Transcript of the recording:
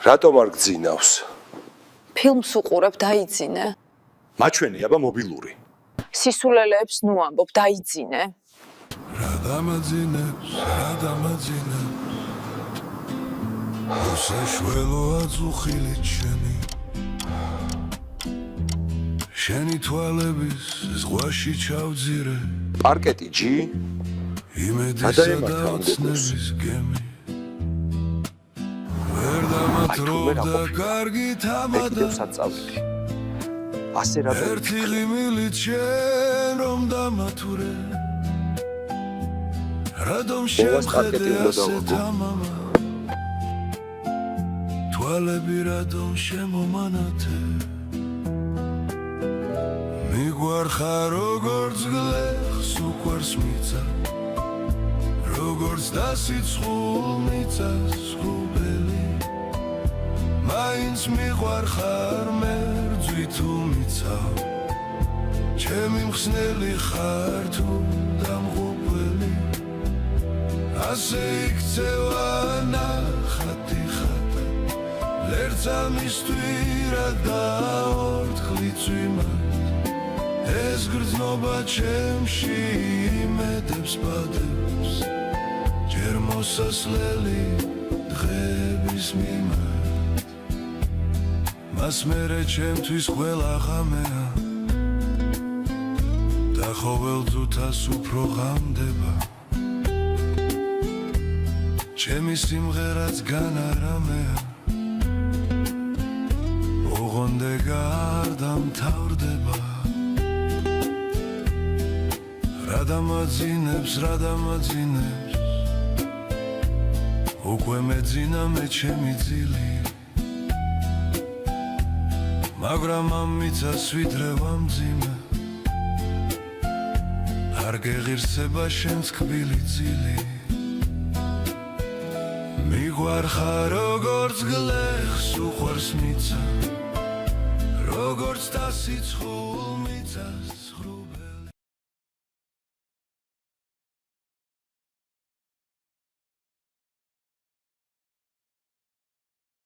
რატომ არ გძინავს? ფილმს უყურებ, დაიძინე. მაჩვენი აბა მობილური. სისულელეებს ნუ ამბობ, დაიძინე. რა დამაძინებს უსაშველოა ძუხილი ჩემი შენი თვალების ზღვაში ჩავძირე პარკეტი ჯი? იმედისა და ოცნების გემი ვერ დამათრობდა კარგით ამადა საწავილი. ასე რატომ ერთი ღიმილით შენ რომ დამათურე რადომ შემხედე ასეთ ამამა თვალები რადომ შემომანათე მიგვარხარ როგორც გლეხს უყვარს მიწა როგორც დასიცხულ მიწას ხუბელი მაინც მიყვარხარ მერძვი თუ მიცავ ჩემი მხსნელი ხარ თუ დამღუპველი ასე იქცევა ნახატი ხატა ლერცა მისთვირა დაორთქლი წვიმად ეს გრძნობა ჩემში იმედებს პადებს ჯერ მოსასვლელი დღების მიმართ მას მერე ჩემთვის ყველა ღამეა და ყოველ ძუთას უფრო ღამდება ჩემი სიმღერაც განარამეა ოღონდ არ დამთავრდება რა დამაძინებს უკვე მეძინა მე ჩემი ძილი მაგრამ ამიცას ვიდრე ვამძიმე არ გეღირსება შენს კბილი ძილი მიყვარხარ როგორც გლეხს უყვარს მიწა როგორც დასიცხულ მიწას